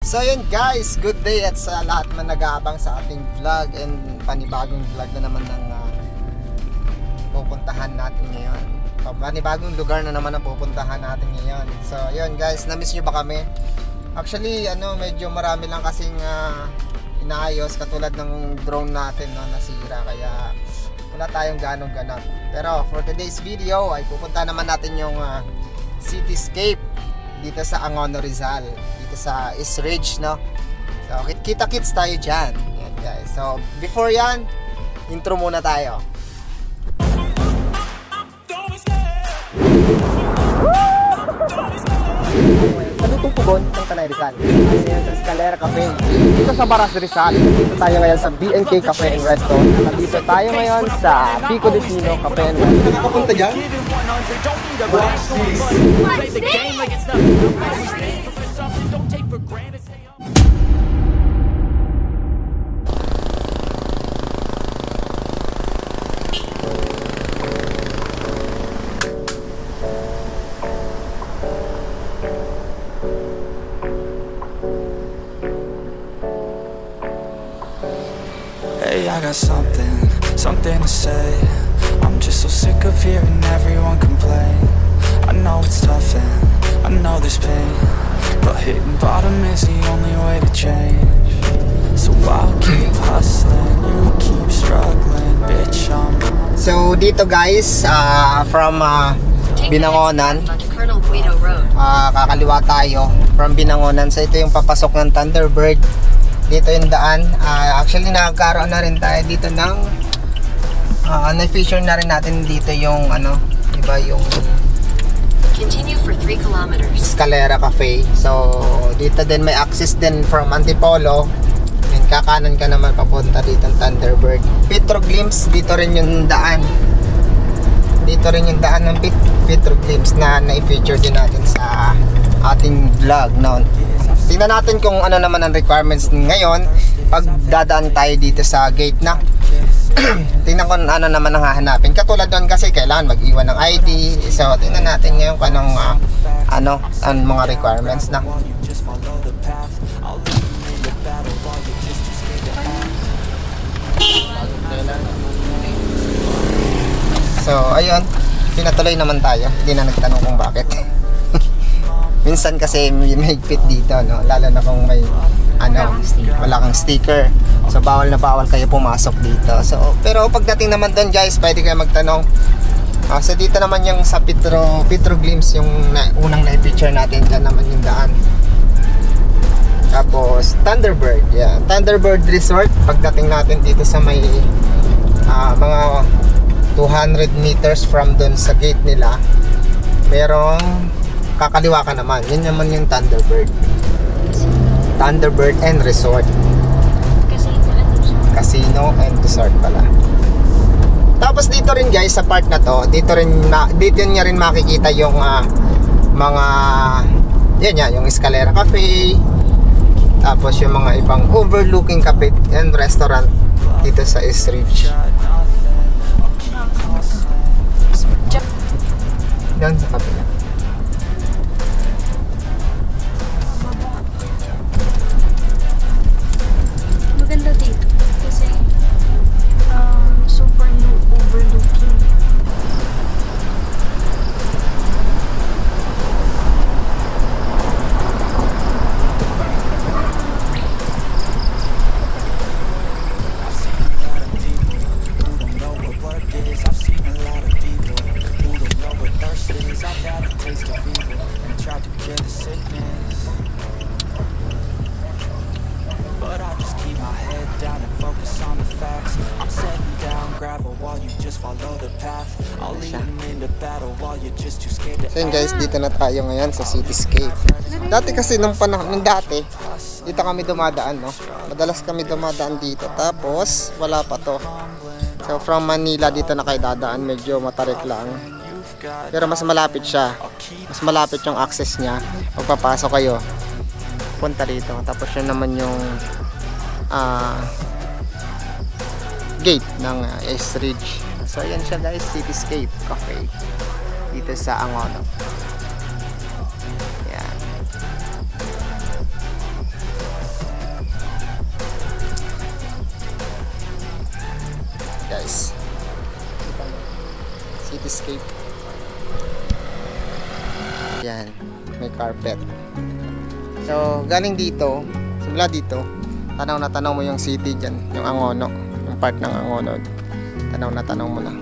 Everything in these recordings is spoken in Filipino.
So yun guys, good day at sa lahat man nag-aabang sa ating vlog and panibagong vlog na naman ng pupuntahan natin ngayon. Panibagong lugar na naman ang pupuntahan natin ngayon. So yun guys, na-miss nyo ba kami? Actually medyo marami lang kasing inaayos katulad ng drone natin nasira, kaya wala tayong ganong ganap. Pero for today's video ay pupunta naman natin yung cityscape dito sa Angono, Rizal, dito sa East Ridge, no? So kita-kits tayo dyan. Yan guys. So before yan, intro muna tayo. Ano itong pugon ng Tanay Rizal? Ayan, sa Escalera Cafe. Dito sa Baras Rizal. Dito tayo ngayon sa B&K Cafe and Resto. Nandito tayo ngayon sa Pico de Pino Cafe and Resto. Nakakapunta dyan? Hey, I got something to say. I'm just so sick of hearing everyone complain. I know it's tough and I know there's pain, but hitting bottom is the only way to change. So I'll keep hustling, you keep struggling, bitch, So dito guys, from Binangonan, kakaliwa tayo from Binangonan. So ito yung papasok ng Thunderbird. Dito yung daan. Actually nakakaroon na rin tayo dito ng na-feature na rin natin dito yung diba yung continue for 3 kilometers Escalera Cafe. So dito din may access din from Antipolo. And kakanan ka naman papunta dito ng Thunderbird. Petroglimpse, dito rin yung daan. Dito rin yung daan ng Petroglimpse na na-feature din natin sa ating vlog noon. Tingnan natin kung ano naman ang requirements ngayon pag dadaan tayo dito sa gate na. Tingnan ko ano naman ang hahanapin. Katulad doon kasi kailangan mag-iwan ng ID. So tingnan natin ngayon kung anong ang mga requirements na. So ayun, pinatuloy naman tayo. Hindi na nagtanong kung bakit. Minsan kasi may higpit dito, no? Lalo na kung may wala kang sticker. So bawal na bawal kayo pumasok dito. So pero pagdating naman doon guys, pwede kayo magtanong. So dito naman yung sa Petroglimpse, yung unang na-feature natin, dyan naman yung daan. Tapos Thunderbird, Thunderbird Resort. Pagdating natin dito sa may mga 200 meters from doon sa gate nila, merong kakaliwa ka naman. Yun naman yung Thunderbird and Resort. Casino and Resort pala. Tapos dito rin guys sa part na to, dito niya rin makikita yung mga yung Escalera Cafe. Tapos yung mga ibang overlooking cafe and restaurant dito sa East Ridge. Yan sa kapila. Maganda dito kasi super overlooking. So yun guys, dito na tayo ngayon sa cityscape. Dati kasi nung dati, dito kami dumadaan, no? Madalas kami dumadaan dito. Tapos wala pa to. So from Manila dito na kayo dadaan, medyo matarik lang. Pero mas malapit siya. Mas malapit yung access niya. Pagpapasok kayo, punta dito. Tapos yun naman yung gate ng East Ridge. So yan siya guys, cityscape cafe dito sa Angono. Yan. guys. Kita nyo. Cityscape. Yan. May carpet. So, galing dito, simula dito, tanaw na tanaw mo yung city dyan, yung Angono, yung part ng Angono. Tanaw na tanaw mo na.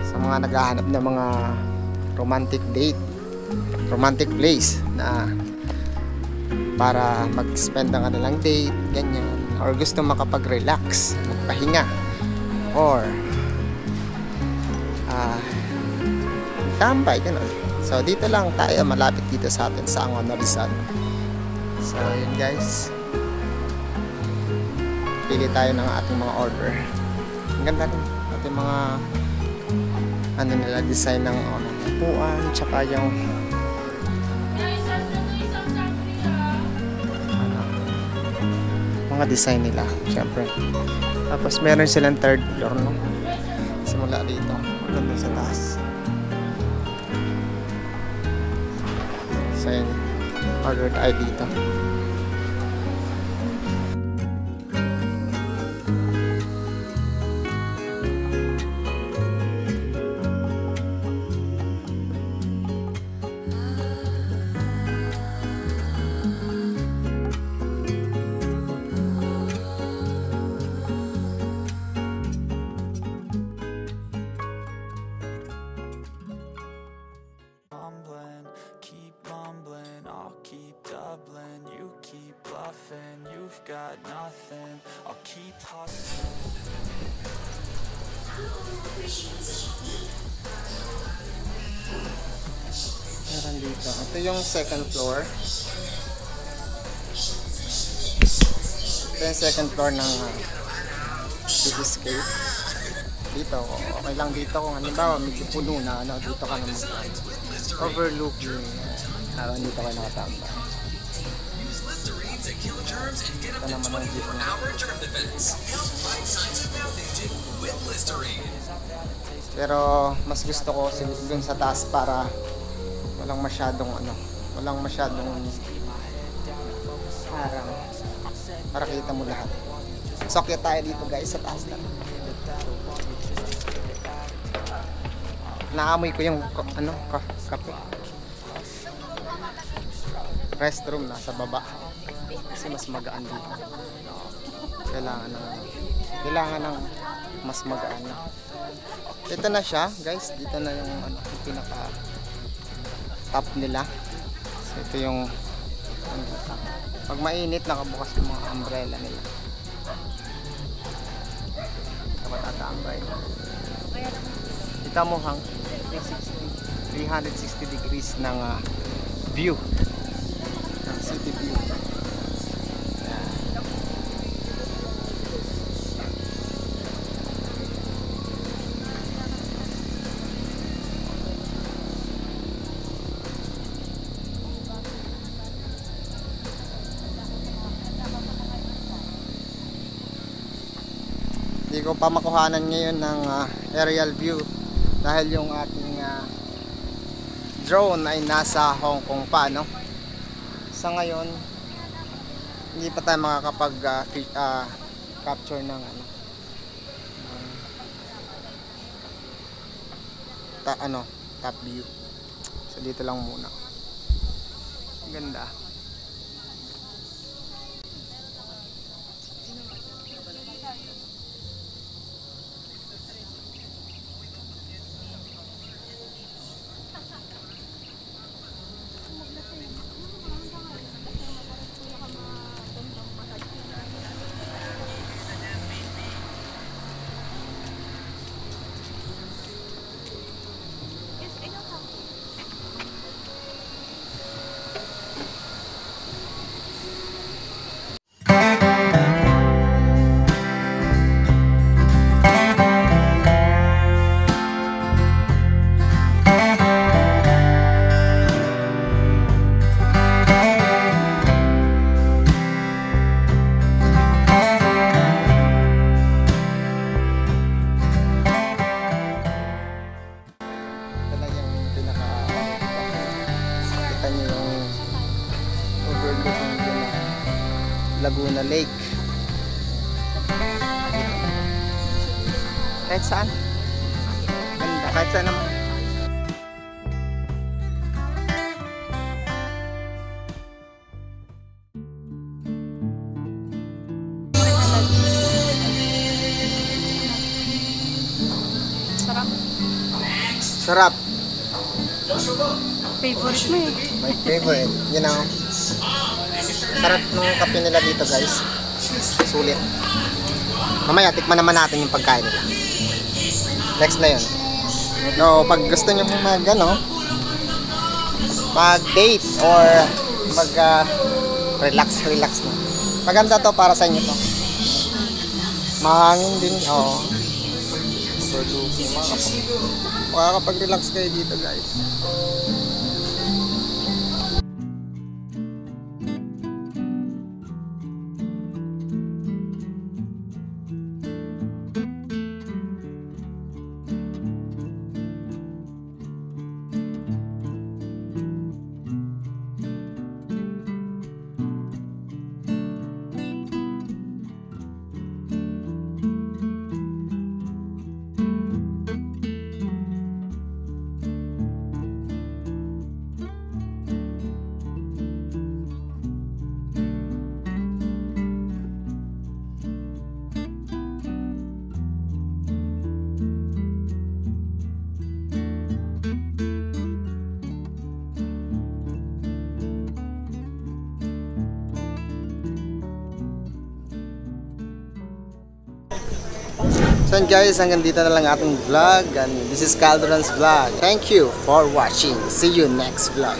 Sa mga naghahanap ng mga romantic date, romantic place na para mag-spend ang kanilang date, ganyan, or gusto makapag-relax, magpahinga, or tambay, gano'n. So, dito lang tayo, malapit dito sa atin sa Angono, Rizal. So, yun guys. Pili tayo ng ating mga order. Ang ganda rin. Ating mga ano nila, design ng upuan, tsaka yung mga design nila, syempre. Tapos, meron silang third floor, no? Simula dito, hanggang sa taas. So, yun. Order tayo dito. You've got nothing, I'll keep hustling. Meron dito. Ito yung second floor. Ito yung second floor ng Cityscape. Dito, okay lang dito kung halimbawa medyo puno na, ano, dito ka naman overlooking. Dito ka nakatambay. Ito naman ang dito na. Pero mas gusto ko dun sa taas para walang masyadong harang, para kita mo lahat. So kaya tayo dito guys sa taas na. Naamoy ko yung kape. Restroom na sa baba kasi mas magaan dito. Kailangan ng mas magaan na. Ito na siya guys, dito na yung yung pinaka top nila. So ito yung pag mainit nakabukas yung mga umbrella nila. Dapat tatambay. Kita mo 360 degrees ng view, ng city view. Hindi ko pa makuhanan ngayon ng aerial view dahil yung ating drone ay nasa Hong Kong pa, no? Sa ngayon hindi pa tayo makakapag capture ng top view. So dito lang muna. Ang ganda. Laguna Lake. Kahit saan. Ganda, kahit saan naman. Sarap. Sarap. Favorite mo eh. My favorite. You know. Sarap nung kape nila dito guys. Sulit. Mamaya tikman naman natin yung pagkain nila. Next na yun. So pag gusto nyo mag mag-date or mag relax na. Maganda to para sa inyo to. Mahangin din. Oo. Overlooking. Makakapag-relax kayo dito guys. So guys, hanggang dito na lang ating vlog, and this is Calderon's vlog. Thank you for watching. See you next vlog.